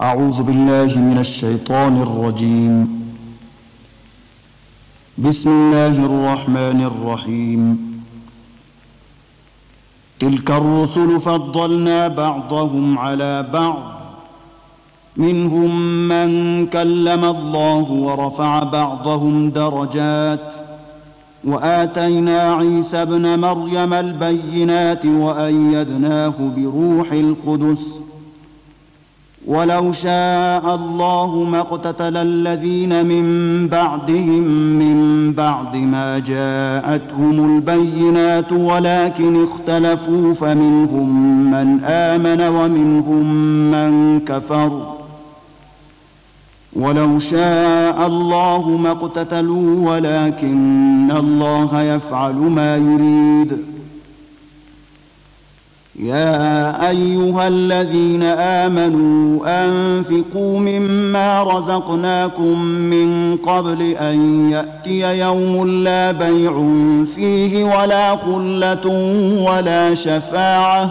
أعوذ بالله من الشيطان الرجيم. بسم الله الرحمن الرحيم. تلك الرسل فضلنا بعضهم على بعض، منهم من كلم الله ورفع بعضهم درجات، وآتينا عيسى ابن مريم البينات وأيدناه بروح القدس. ولو شاء الله ما اقتتل الذين من بعدهم من بعد ما جاءتهم البينات ولكن اختلفوا فمنهم من آمن ومنهم من كفر. ولو شاء الله ما اقتتلوا ولكن الله يفعل ما يريد. يا أيها الذين آمنوا أنفقوا مما رزقناكم من قبل أن يأتي يوم لا بيع فيه ولا خلة ولا شفاعة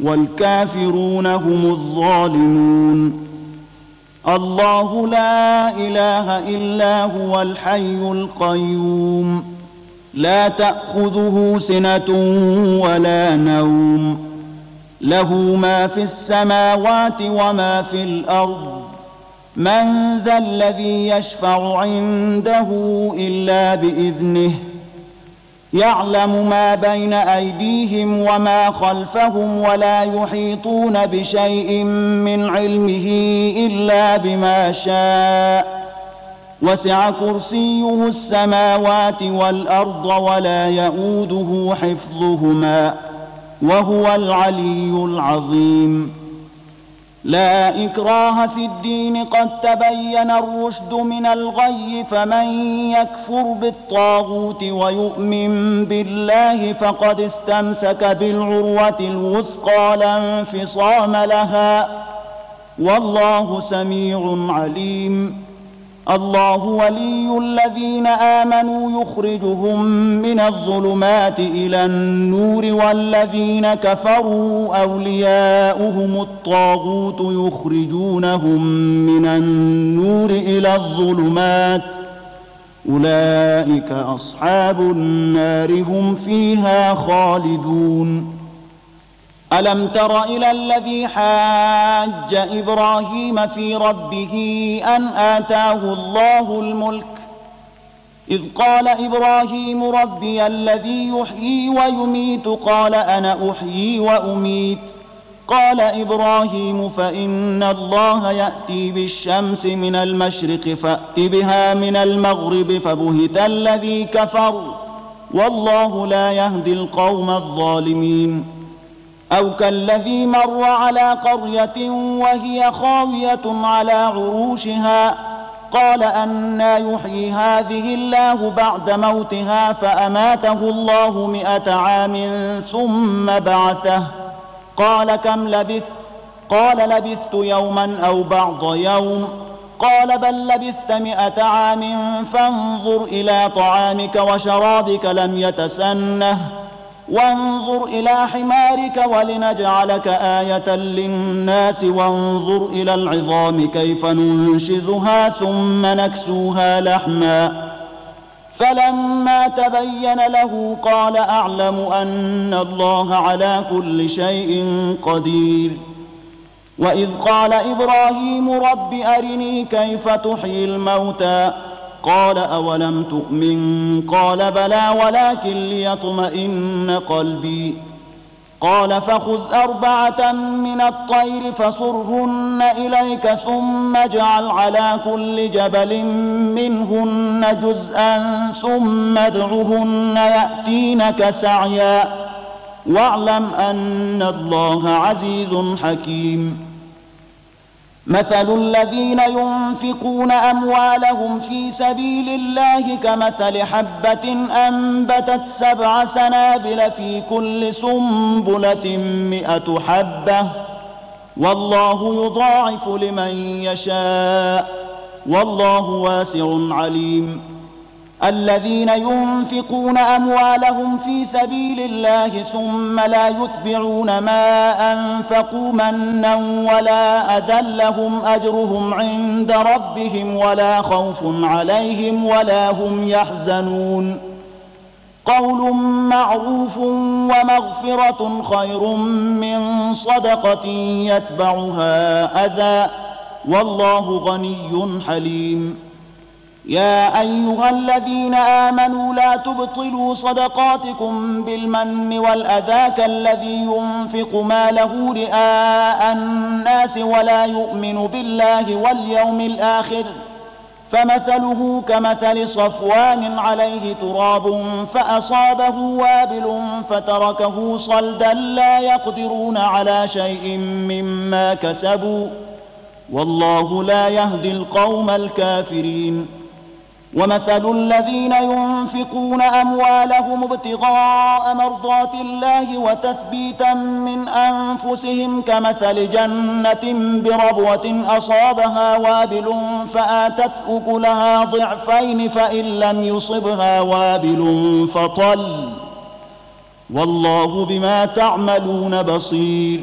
والكافرون هم الظالمون. الله لا إله إلا هو الحي القيوم، لا تأخذه سنة ولا نوم، له ما في السماوات وما في الأرض. من ذا الذي يشفع عنده إلا بإذنه، يعلم ما بين أيديهم وما خلفهم ولا يحيطون بشيء من علمه إلا بما شاء. وسع كرسيه السماوات والأرض ولا يئوده حفظهما وهو العلي العظيم. لا إكراه في الدين، قد تبين الرشد من الغي، فمن يكفر بالطاغوت ويؤمن بالله فقد استمسك بالعروة الوثقى لا انفصام لها، والله سميع عليم. الله ولي الذين آمنوا يخرجهم من الظلمات إلى النور، والذين كفروا أولياؤهم الطاغوت يخرجونهم من النور إلى الظلمات، أولئك أصحاب النار هم فيها خالدون. ألم تر إلى الذي حاج إبراهيم في ربه أن آتاه الله الملك، إذ قال إبراهيم ربي الذي يحيي ويميت قال أنا أحيي وأميت. قال إبراهيم فإن الله يأتي بالشمس من المشرق فأت بها من المغرب، فبهت الذي كفر والله لا يهدي القوم الظالمين. أو كالذي مر على قرية وهي خاوية على عروشها قال أنى يحيي هذه الله بعد موتها، فأماته الله 100 عام ثم بعثه. قال كم لبثت؟ قال لبثت يوما أو بعض يوم. قال بل لبثت 100 عام فانظر إلى طعامك وشرابك لم يتسنه، وانظر إلى حمارك ولنجعلك آية للناس، وانظر إلى العظام كيف ننشزها ثم نكسوها لحما. فلما تبين له قال أعلم أن الله على كل شيء قدير. وإذ قال إبراهيم رب أرني كيف تحيي الموتى، قال أولم تؤمن؟ قال بلى ولكن ليطمئن قلبي. قال فخذ 4 من الطير فصرهن إليك ثم اجعل على كل جبل منهن جزءا ثم ادعهن يأتينك سعيا، واعلم أن الله عزيز حكيم. مثل الذين ينفقون أموالهم في سبيل الله كمثل حبة أنبتت 7 سنابل في كل سنبلة 100 حبة، والله يضاعف لمن يشاء، والله واسع عليم. الذين ينفقون أموالهم في سبيل الله ثم لا يتبعون ما أنفقوا منا ولا أذى لهم أجرهم عند ربهم ولا خوف عليهم ولا هم يحزنون قول معروف ومغفرة خير من صدقة يتبعها أذى والله غني حليم. يا أيها الذين آمنوا لا تبطلوا صدقاتكم بالمن والأذى كالذي ينفق ماله رئاء الناس ولا يؤمن بالله واليوم الآخر فمثله كمثل صفوان عليه تراب فأصابه وابل فتركه صلدا لا يقدرون على شيء مما كسبوا والله لا يهدي القوم الكافرين. ومثل الذين ينفقون أموالهم ابتغاء مرضات الله وتثبيتا من أنفسهم كمثل جنة بربوة أصابها وابل فآتت أكلها ضعفين فإن لم يصبها وابل فطل والله بما تعملون بصير.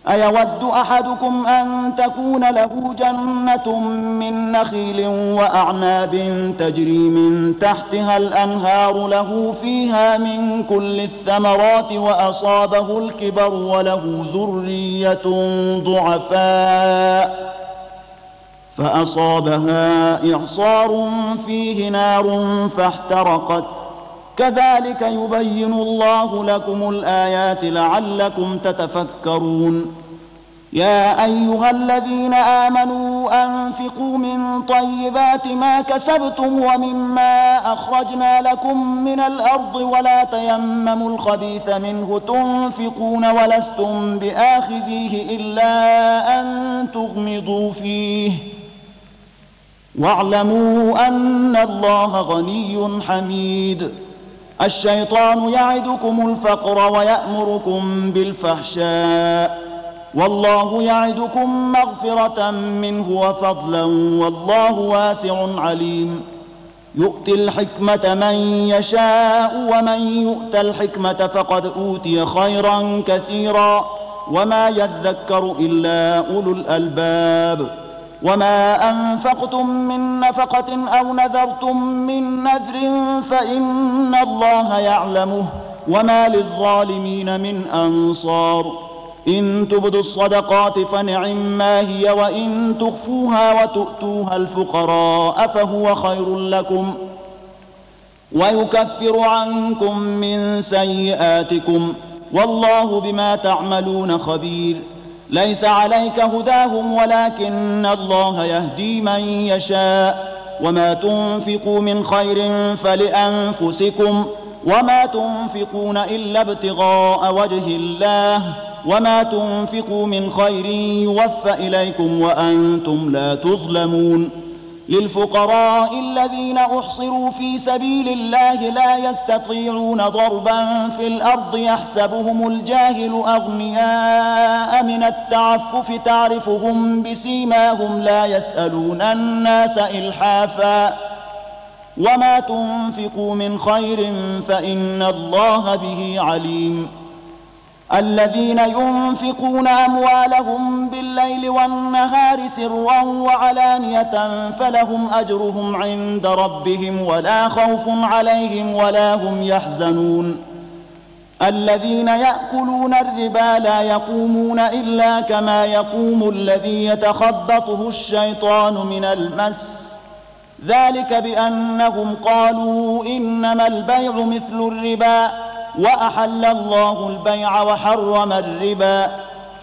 أيود أحدكم أن تكون له جنة من نخيل وأعناب تجري من تحتها الأنهار له فيها من كل الثمرات وأصابه الكبر وله ذرية ضعفاء فأصابها إعصار فيه نار فاحترقت كذلك يبين الله لكم الآيات لعلكم تتفكرون. يا أيها الذين آمنوا أنفقوا من طيبات ما كسبتم ومما أخرجنا لكم من الأرض ولا تيمموا الخبيث منه تنفقون ولستم بآخذيه إلا أن تغمضوا فيه واعلموا أن الله غني حميد. الشيطان يعدكم الفقر ويأمركم بالفحشاء والله يعدكم مغفرة منه وفضلا والله واسع عليم. يؤتي الحكمة من يشاء ومن يؤت الحكمة فقد أوتي خيرا كثيرا وما يذكر إلا أولو الألباب. وما أنفقتم من نفقة أو نذرتم من نذر فإن الله يعلمه وما للظالمين من أنصار. إن تبدوا الصدقات فنعما هي وإن تخفوها وتؤتوها الفقراء فهو خير لكم ويكفر عنكم من سيئاتكم والله بما تعملون خبير. ليس عليك هداهم ولكن الله يهدي من يشاء وما تنفقوا من خير فلأنفسكم وما تنفقون إلا ابتغاء وجه الله وما تنفقوا من خير يوفى إليكم وأنتم لا تظلمون. للفقراء الذين أحصروا في سبيل الله لا يستطيعون ضربا في الأرض يحسبهم الجاهل أغنياء من التعفف تعرفهم بسيماهم لا يسألون الناس إلحافا وما تنفقوا من خير فإن الله به عليم. الذين ينفقون أموالهم بالليل والنهار سرا وعلانية فلهم أجرهم عند ربهم ولا خوف عليهم ولا هم يحزنون. الذين يأكلون الربا لا يقومون إلا كما يقوم الذي يتخبطه الشيطان من المس ذلك بأنهم قالوا إنما البيع مثل الربا وأحل الله البيع وحرم الربا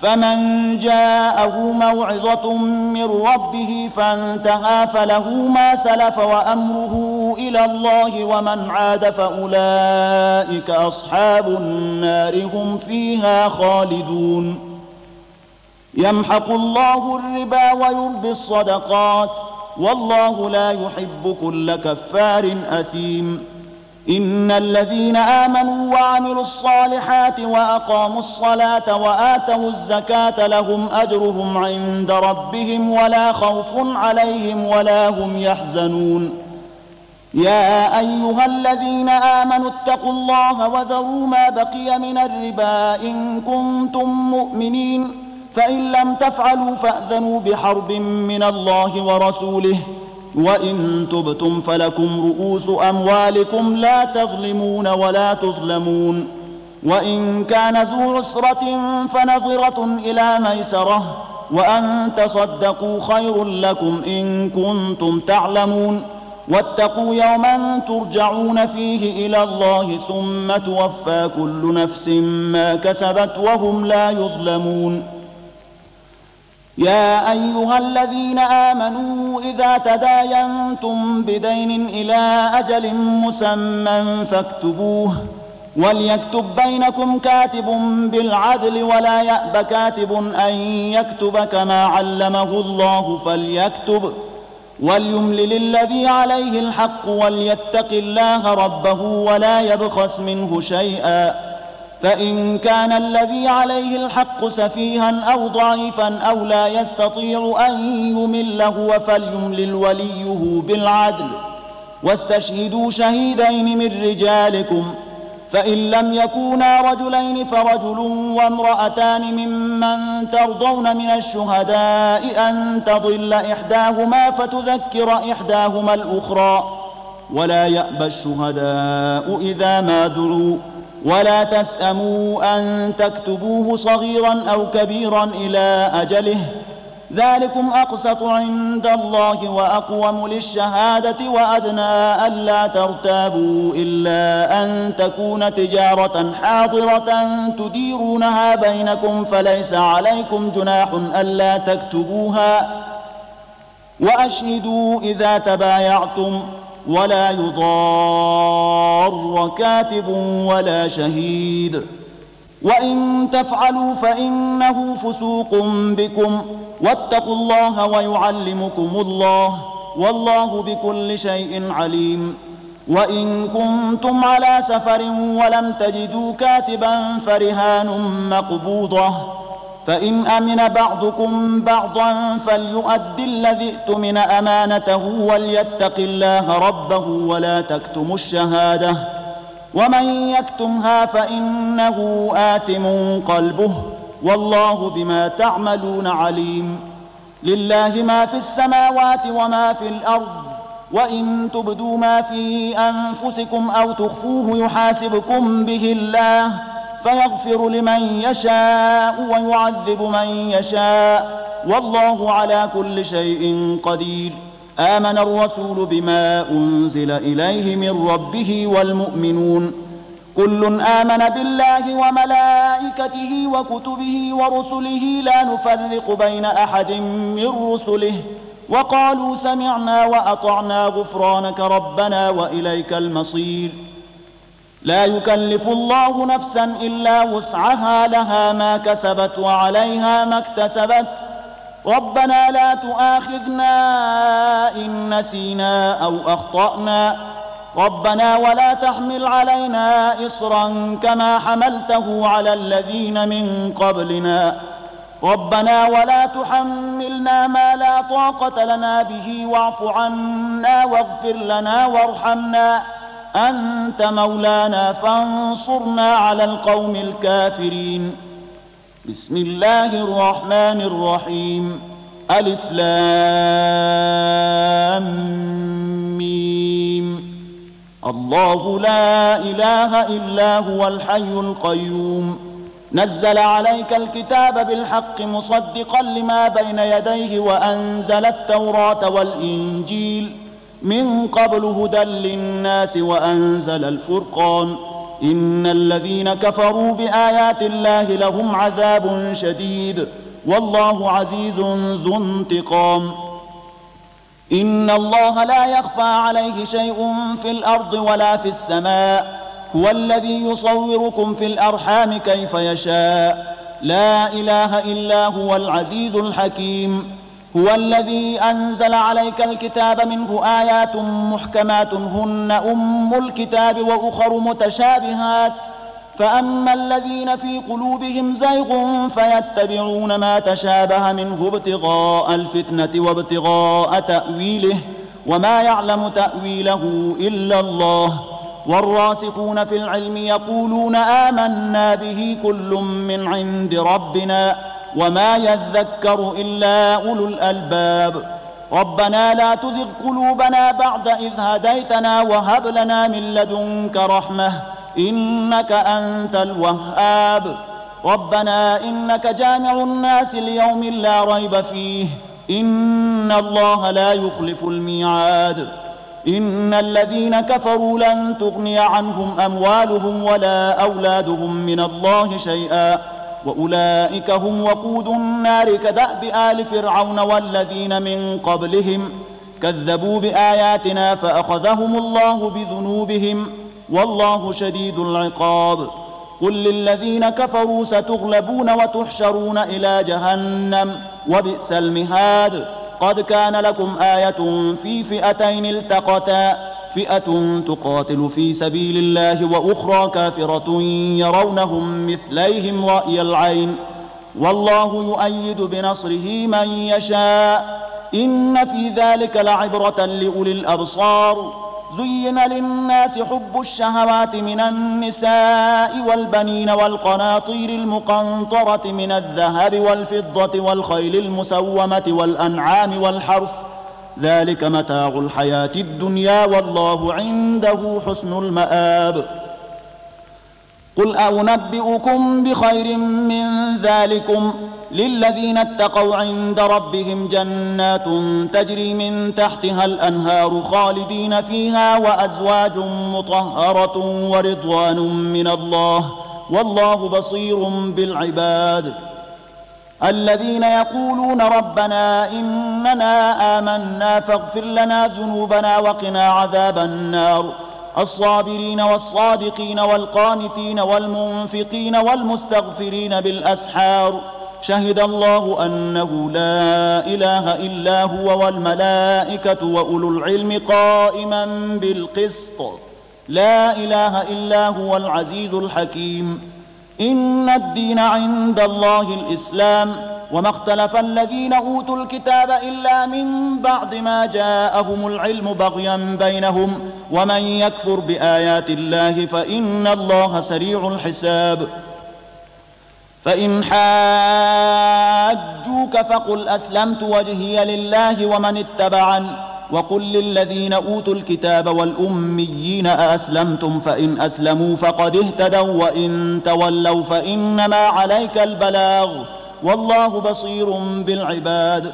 فمن جاءه موعظة من ربه فانتهى فله ما سلف وأمره إلى الله ومن عاد فأولئك أصحاب النار هم فيها خالدون. يمحق الله الربا ويربي الصدقات والله لا يحب كل كفار أثيم. إن الذين آمنوا وعملوا الصالحات وأقاموا الصلاة وآتوا الزكاة لهم أجرهم عند ربهم ولا خوف عليهم ولا هم يحزنون. يا أيها الذين آمنوا اتقوا الله وذروا ما بقي من الربا إن كنتم مؤمنين فإن لم تفعلوا فأذنوا بحرب من الله ورسوله وإن تبتم فلكم رؤوس أموالكم لا تظلمون ولا تظلمون وإن كان ذو عسرة فنظرة إلى ميسرة وأن تصدقوا خير لكم إن كنتم تعلمون واتقوا يوما ترجعون فيه إلى الله ثم توفى كل نفس ما كسبت وهم لا يظلمون يا أيها الذين آمنوا إذا تداينتم بدين إلى أجل مسمى فاكتبوه وليكتب بينكم كاتب بالعدل ولا يأب كاتب أن يكتب كما علمه الله فليكتب وليملل الذي عليه الحق وليتق الله ربه ولا يبخس منه شيئا فإن كان الذي عليه الحق سفيها أو ضعيفا أو لا يستطيع أن يمل هو فليملل وليه بالعدل واستشهدوا شهيدين من رجالكم فإن لم يكونا رجلين فرجل وامرأتان ممن ترضون من الشهداء أن تضل إحداهما فتذكر إحداهما الأخرى ولا يأبى الشهداء إذا ما دعوا ولا تسأموا أن تكتبوه صغيرا أو كبيرا إلى أجله ذلكم أقسط عند الله وأقوم للشهادة وأدنى ألا ترتابوا إلا أن تكون تجارة حاضرة تديرونها بينكم فليس عليكم جناح ألا تكتبوها وأشهدوا إذا تبايعتم ولا يضار كاتب ولا شهيد وإن تفعلوا فإنه فسوق بكم واتقوا الله ويعلمكم الله والله بكل شيء عليم وإن كنتم على سفر ولم تجدوا كاتبا فرهان مقبوضة فإن أمن بعضكم بعضا فليؤد الذي اؤتمن أمانته وليتق الله ربه ولا تكتموا الشهادة ومن يكتمها فإنه آثم قلبه والله بما تعملون عليم لله ما في السماوات وما في الأرض وإن تبدوا ما في أنفسكم أو تخفوه يحاسبكم به الله فيغفر لمن يشاء ويعذب من يشاء والله على كل شيء قدير آمن الرسول بما أنزل إليه من ربه والمؤمنون كل آمن بالله وملائكته وكتبه ورسله لا نفرق بين أحد من رسله وقالوا سمعنا وأطعنا غفرانك ربنا وإليك المصير لا يكلف الله نفسا إلا وسعها لها ما كسبت وعليها ما اكتسبت ربنا لا تؤاخذنا إن نسينا أو أخطأنا ربنا ولا تحمل علينا إصرا كما حملته على الذين من قبلنا ربنا ولا تحملنا ما لا طاقة لنا به واعف عنا واغفر لنا وارحمنا أنت مولانا فانصرنا على القوم الكافرين بسم الله الرحمن الرحيم ألف لام ميم الله لا إله إلا هو الحي القيوم نزل عليك الكتاب بالحق مصدقا لما بين يديه وأنزل التوراة والإنجيل من قبل هدى للناس وأنزل الفرقان إن الذين كفروا بآيات الله لهم عذاب شديد والله عزيز ذو انتقام إن الله لا يخفى عليه شيء في الأرض ولا في السماء هو الذي يصوركم في الأرحام كيف يشاء لا إله إلا هو العزيز الحكيم هو الذي أنزل عليك الكتاب منه آيات محكمات هن أم الكتاب وأخر متشابهات فأما الذين في قلوبهم زيغ فيتبعون ما تشابه منه ابتغاء الفتنة وابتغاء تأويله وما يعلم تأويله إلا الله. والراسخون في العلم يقولون آمنا به كل من عند ربنا وما يذكر إلا أولو الألباب. ربنا لا تزغ قلوبنا بعد إذ هديتنا وهب لنا من لدنك رحمة إنك أنت الوهاب. ربنا إنك جامع الناس ليوم لا ريب فيه إن الله لا يخلف الميعاد. إن الذين كفروا لن تغني عنهم أموالهم ولا أولادهم من الله شيئا وأولئك هم وقود النار كدأب آل فرعون والذين من قبلهم كذبوا بآياتنا فأخذهم الله بذنوبهم والله شديد العقاب. قل للذين كفروا ستغلبون وتحشرون إلى جهنم وبئس المهاد. قد كان لكم آية في فئتين التقتا فئة تقاتل في سبيل الله وأخرى كافرة يرونهم مثليهم رأي العين والله يؤيد بنصره من يشاء إن في ذلك لعبرة لأولي الأبصار. زين للناس حب الشهوات من النساء والبنين والقناطير المقنطرة من الذهب والفضة والخيل المسومة والأنعام والحرث ذلك متاع الحياة الدنيا والله عنده حسن المآب. قل أنبئكم بخير من ذلكم للذين اتقوا عند ربهم جنات تجري من تحتها الأنهار خالدين فيها وأزواج مطهرة ورضوان من الله والله بصير بالعباد. الذين يقولون ربنا إننا آمنا فاغفر لنا ذنوبنا وقنا عذاب النار. الصابرين والصادقين والقانتين والمنفقين والمستغفرين بالأسحار. شهد الله أنه لا إله إلا هو والملائكة وأولو العلم قائما بالقسط لا إله إلا هو العزيز الحكيم. إن الدين عند الله الإسلام وما اختلف الذين أوتوا الكتاب إلا من بعد ما جاءهم العلم بغيا بينهم ومن يكفر بآيات الله فإن الله سريع الحساب. فإن حاجوك فقل أسلمت وجهي لله ومن اتبعن وقل للذين أوتوا الكتاب والأميين أأسلمتم فإن أسلموا فقد اهتدوا وإن تولوا فإنما عليك البلاغ والله بصير بالعباد.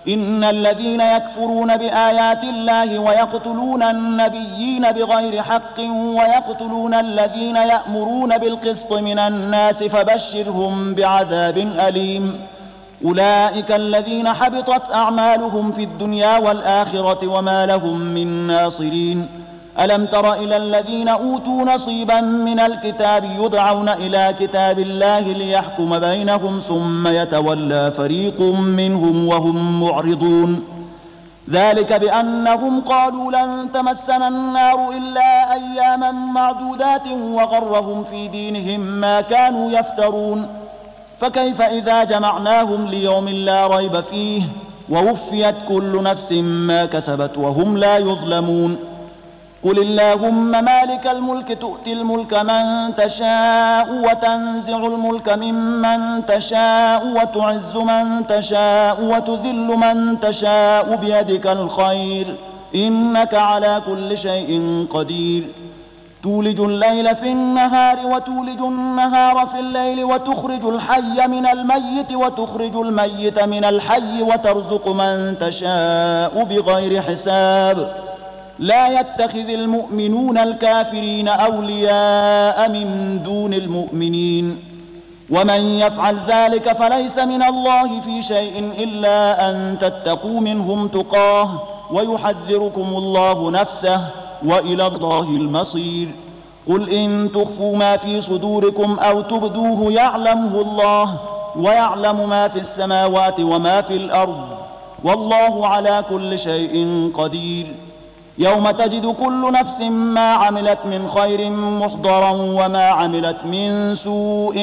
إن الذين يكفرون بآيات الله ويقتلون النبيين بغير حق ويقتلون الذين يأمرون بالقسط من الناس فبشرهم بعذاب أليم. أولئك الذين حبطت أعمالهم في الدنيا والآخرة وما لهم من ناصرين. ألم تر إلى الذين أوتوا نصيبا من الكتاب يدعون إلى كتاب الله ليحكم بينهم ثم يتولى فريق منهم وهم معرضون. ذلك بأنهم قالوا لن تمسنا النار إلا أياما معدودات وغرهم في دينهم ما كانوا يفترون. فكيف إذا جمعناهم ليوم لا ريب فيه ووفيت كل نفس ما كسبت وهم لا يظلمون. قل اللهم مالك الملك تؤتي الملك من تشاء وتنزع الملك ممن تشاء وتعز من تشاء وتذل من تشاء بيدك الخير إنك على كل شيء قدير. تولج الليل في النهار وتولج النهار في الليل وتخرج الحي من الميت وتخرج الميت من الحي وترزق من تشاء بغير حساب. لا يتخذ المؤمنون الكافرين أولياء من دون المؤمنين ومن يفعل ذلك فليس من الله في شيء إلا أن تتقوا منهم تقاه ويحذركم الله نفسه وإلى الله المصير. قل إن تخفوا ما في صدوركم أو تبدوه يعلمه الله ويعلم ما في السماوات وما في الأرض والله على كل شيء قدير. يوم تجد كل نفس ما عملت من خير محضرا وما عملت من سوء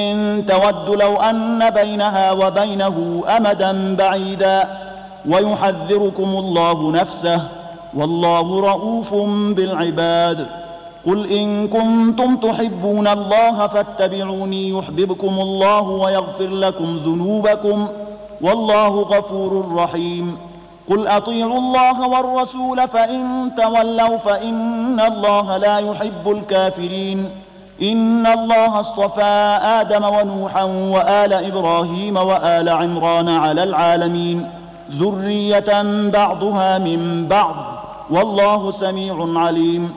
تود لو أن بينها وبينه أمدا بعيدا ويحذركم الله نفسه والله رؤوف بالعباد. قل إن كنتم تحبون الله فاتبعوني يحببكم الله ويغفر لكم ذنوبكم والله غفور رحيم. قل أطيعوا الله والرسول فإن تولوا فإن الله لا يحب الكافرين. إن الله اصطفى آدم ونوحا وآل إبراهيم وآل عمران على العالمين ذرية بعضها من بعض والله سميع عليم.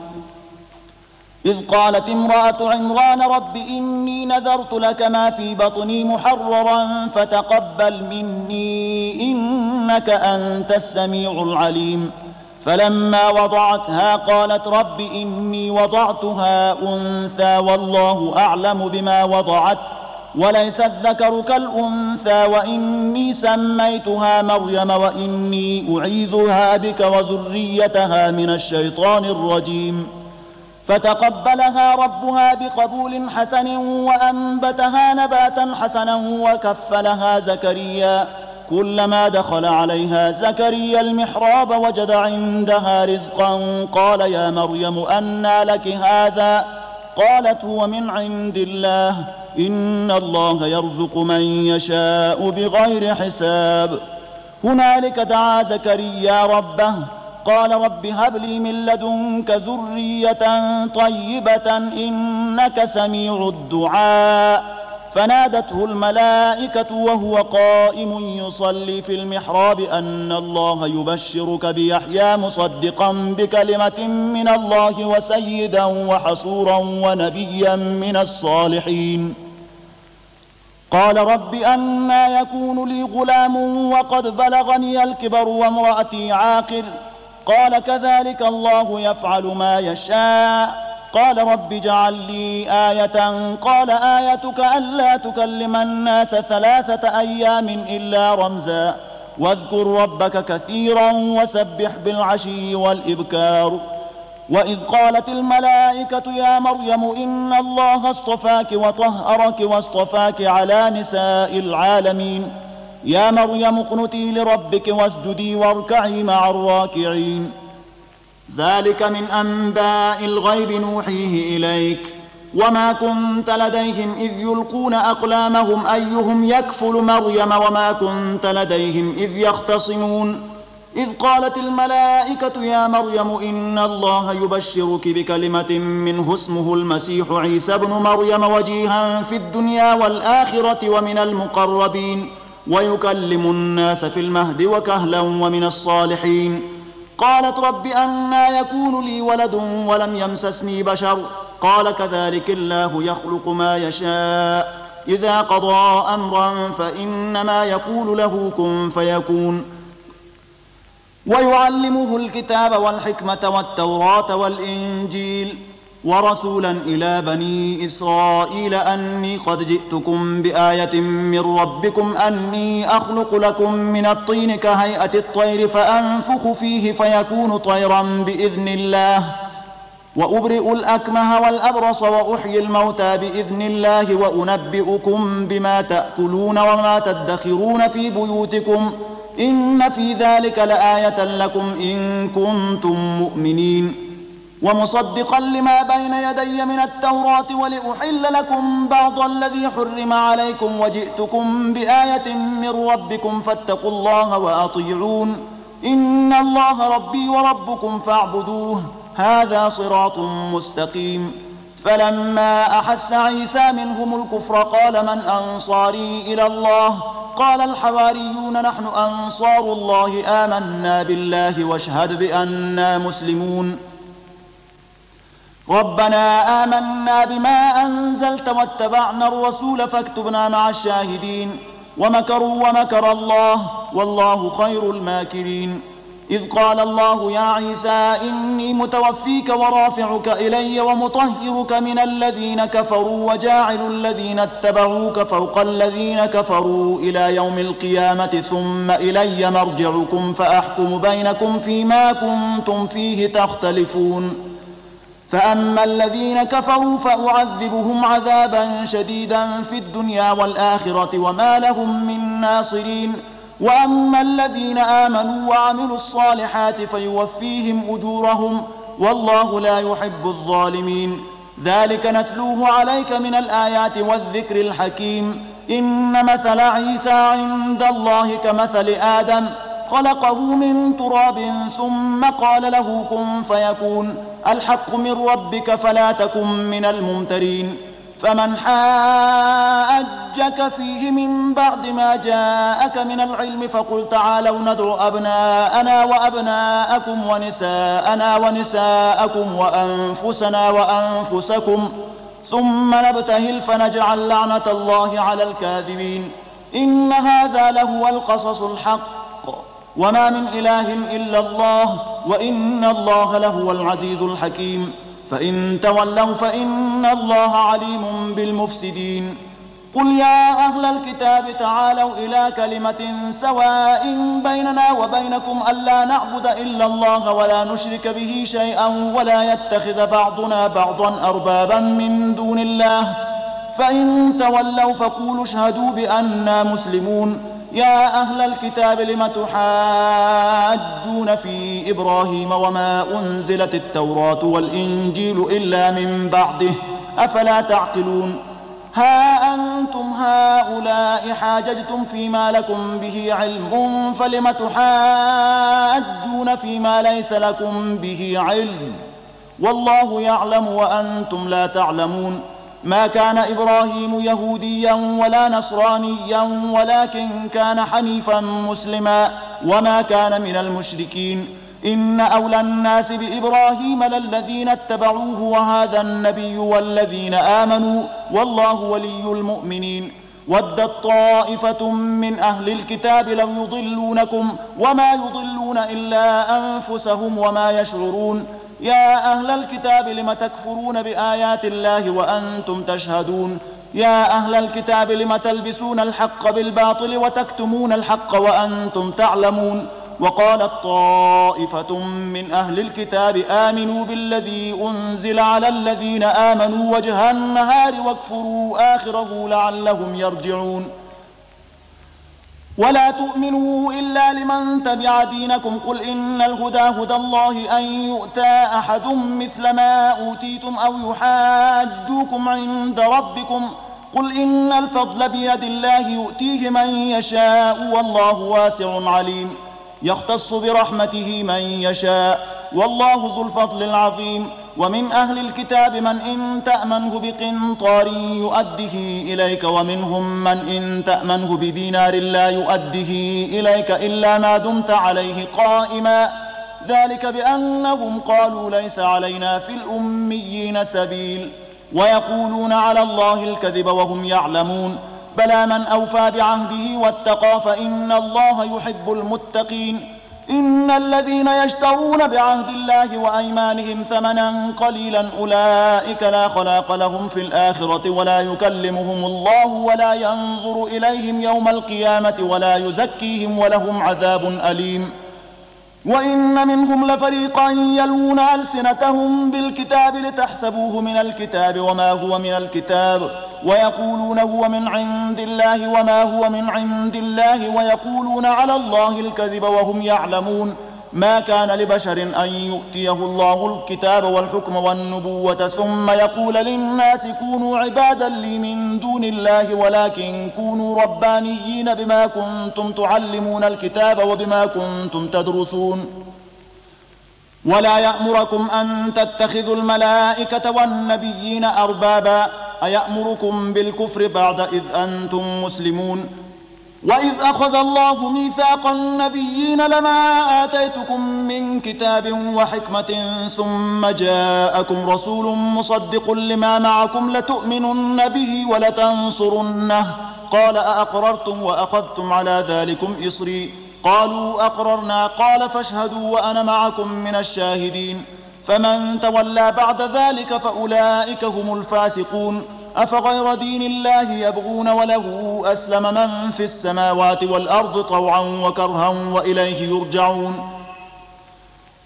إذ قالت امرأة عمران رب إني نذرت لك ما في بطني محررا فتقبل مني إنك أنت السميع العليم. فلما وضعتها قالت رب إني وضعتها أنثى والله أعلم بما وضعت وليس الذكر كالأنثى وإني سميتها مريم وإني أعيذها بك وذريتها من الشيطان الرجيم. فتقبلها ربها بقبول حسن وأنبتها نباتا حسنا وكفلها زكريا. كلما دخل عليها زكريا المحراب وجد عندها رزقا قال يا مريم أنى لك هذا؟ قالت هو من عند الله إن الله يرزق من يشاء بغير حساب. هنالك دعا زكريا ربه قال رب هب لي من لدنك ذرية طيبة إنك سميع الدعاء. فنادته الملائكة وهو قائم يصلي في المحراب أن الله يبشرك بيحيى مصدقا بكلمة من الله وسيدا وحصورا ونبيا من الصالحين. قال رب أنى يكون لي غلام وقد بلغني الكبر وامرأتي عاقر؟ قال كذلك الله يفعل ما يشاء. قال رب اجعل لي آية قال آيتك ألا تكلم الناس 3 أيام إلا رمزا واذكر ربك كثيرا وسبح بالعشي والإبكار. وإذ قالت الملائكة يا مريم إن الله اصطفاك وطهرك واصطفاك على نساء العالمين. يا مريم اقنتي لربك واسجدي واركعي مع الراكعين. ذلك من أنباء الغيب نوحيه إليك وما كنت لديهم إذ يلقون أقلامهم أيهم يكفل مريم وما كنت لديهم إذ يختصمون. إذ قالت الملائكة يا مريم إن الله يبشرك بكلمة منه اسمه المسيح عيسى ابن مريم وجيها في الدنيا والآخرة ومن المقربين ويكلم الناس في المهد وكهلا ومن الصالحين. قالت رب أنى يكون لي ولد ولم يمسسني بشر؟ قال كذلك الله يخلق ما يشاء إذا قضى أمرا فإنما يقول له كن فيكون. ويعلمه الكتاب والحكمة والتوراة والإنجيل ورسولا إلى بني إسرائيل أني قد جئتكم بآية من ربكم أني أخلق لكم من الطين كهيئة الطير فأنفخ فيه فيكون طيرا بإذن الله وأبرئ الأكمه والأبرص وأحيي الموتى بإذن الله وأنبئكم بما تأكلون وما تدخرون في بيوتكم إن في ذلك لآية لكم إن كنتم مؤمنين. ومصدقا لما بين يدي من التوراة ولأحل لكم بعض الذي حرم عليكم وجئتكم بآية من ربكم فاتقوا الله وأطيعون إن الله ربي وربكم فاعبدوه هذا صراط مستقيم. فلما أحس عيسى منهم الكفر قال من أنصاري إلى الله؟ قال الحواريون نحن أنصار الله آمنا بالله واشهد بأننا مسلمون. ربنا آمنا بما أنزلت واتبعنا الرسول فاكتبنا مع الشاهدين. ومكروا ومكر الله والله خير الماكرين. إذ قال الله يا عيسى إني متوفيك ورافعك إلي ومطهرك من الذين كفروا وجاعل الذين اتبعوك فوق الذين كفروا إلى يوم القيامة ثم إلي مرجعكم فأحكم بينكم فيما كنتم فيه تختلفون. فأما الذين كفروا فأعذبهم عذابا شديدا في الدنيا والآخرة وما لهم من ناصرين. وأما الذين آمنوا وعملوا الصالحات فيوفيهم أجورهم والله لا يحب الظالمين. ذلك نتلوه عليك من الآيات والذكر الحكيم. إن مثل عيسى عند الله كمثل آدم خلقه من تراب ثم قال له كن فيكون. الحق من ربك فلا تكن من الممترين. فمن حاجك فيه من بعد ما جاءك من العلم فقل تعالوا ندعو أبناءنا وأبناءكم ونساءنا ونساءكم وأنفسنا وأنفسكم ثم نبتهل فنجعل لعنة الله على الكاذبين. إن هذا لهو القصص الحق وما من إله إلا الله وإن الله لهو العزيز الحكيم. فإن تولوا فإن الله عليم بالمفسدين. قل يا أهل الكتاب تعالوا إلى كلمة سواء بيننا وبينكم ألا نعبد إلا الله ولا نشرك به شيئا ولا يتخذ بعضنا بعضا أربابا من دون الله. فإن تولوا فقولوا اشهدوا بأننا مسلمون. يا أهل الكتاب لم تحاجون في إبراهيم وما أنزلت التوراة والإنجيل إلا من بعده أفلا تعقلون. ها أنتم هؤلاء حاججتم فيما لكم به علم فلم تحاجون فيما ليس لكم به علم والله يعلم وأنتم لا تعلمون. ما كان إبراهيم يهوديا ولا نصرانيا ولكن كان حنيفا مسلما وما كان من المشركين. إن أولى الناس بإبراهيم للذين اتبعوه وهذا النبي والذين آمنوا والله ولي المؤمنين. ودت طائفة من أهل الكتاب لو يضلونكم وما يضلون إلا أنفسهم وما يشعرون. يا أهل الكتاب لم تكفرون بآيات الله وأنتم تشهدون. يا أهل الكتاب لم تلبسون الحق بالباطل وتكتمون الحق وأنتم تعلمون. وقالت طائفة من أهل الكتاب آمنوا بالذي أنزل على الذين آمنوا وجه النهار واكفروا آخره لعلهم يرجعون. ولا تؤمنوا إلا لمن تبع دينكم قل إن الهدى هدى الله أن يؤتى أحد مثل ما أوتيتم أو يحاجوكم عند ربكم قل إن الفضل بيد الله يؤتيه من يشاء والله واسع عليم. يختص برحمته من يشاء والله ذو الفضل العظيم. ومن أهل الكتاب من إن تأمنه بقنطار يؤده إليك ومنهم من إن تأمنه بدينار لا يؤده إليك إلا ما دمت عليه قائما ذلك بأنهم قالوا ليس علينا في الأميين سبيل ويقولون على الله الكذب وهم يعلمون. بلى من أوفى بعهده واتقى فإن الله يحب المتقين. إن الذين يشترون بعهد الله وأيمانهم ثمنا قليلا أولئك لا خلاق لهم في الآخرة ولا يكلمهم الله ولا ينظر إليهم يوم القيامة ولا يزكيهم ولهم عذاب أليم. وإن منهم لفريقا يلوون ألسنتهم بالكتاب لتحسبوه من الكتاب وما هو من الكتاب ويقولون هو من عند الله وما هو من عند الله ويقولون على الله الكذب وهم يعلمون. ما كان لبشر أن يؤتيه الله الكتاب والحكم والنبوة ثم يقول للناس كونوا عبادا لي من دون الله ولكن كونوا ربانيين بما كنتم تعلمون الكتاب وبما كنتم تدرسون. ولا يأمركم أن تتخذوا الملائكة والنبيين أربابا أيأمركم بالكفر بعد إذ أنتم مسلمون. وإذ أخذ الله ميثاق النبيين لما آتيتكم من كتاب وحكمة ثم جاءكم رسول مصدق لما معكم لتؤمنن به ولتنصرنه قال أأقررتم وأخذتم على ذلكم إصري قالوا أقررنا قال فاشهدوا وأنا معكم من الشاهدين. فمن تولى بعد ذلك فأولئك هم الفاسقون. أفغير دين الله يبغون وله أسلم من في السماوات والأرض طوعا وكرها وإليه يرجعون.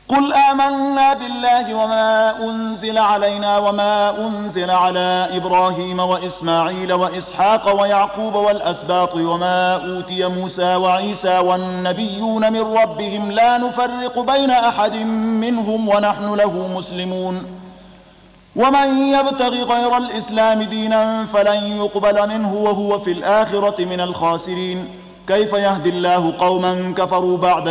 قل آمنا بالله وما أنزل علينا وما أنزل على إبراهيم وإسماعيل وإسحاق ويعقوب والأسباط وما أوتي موسى وعيسى والنبيون من ربهم لا نفرق بين أحد منهم ونحن له مسلمون ومن يبتغ غير الإسلام دينا فلن يقبل منه وهو في الآخرة من الخاسرين كيف يهدي الله قوما كفروا بعد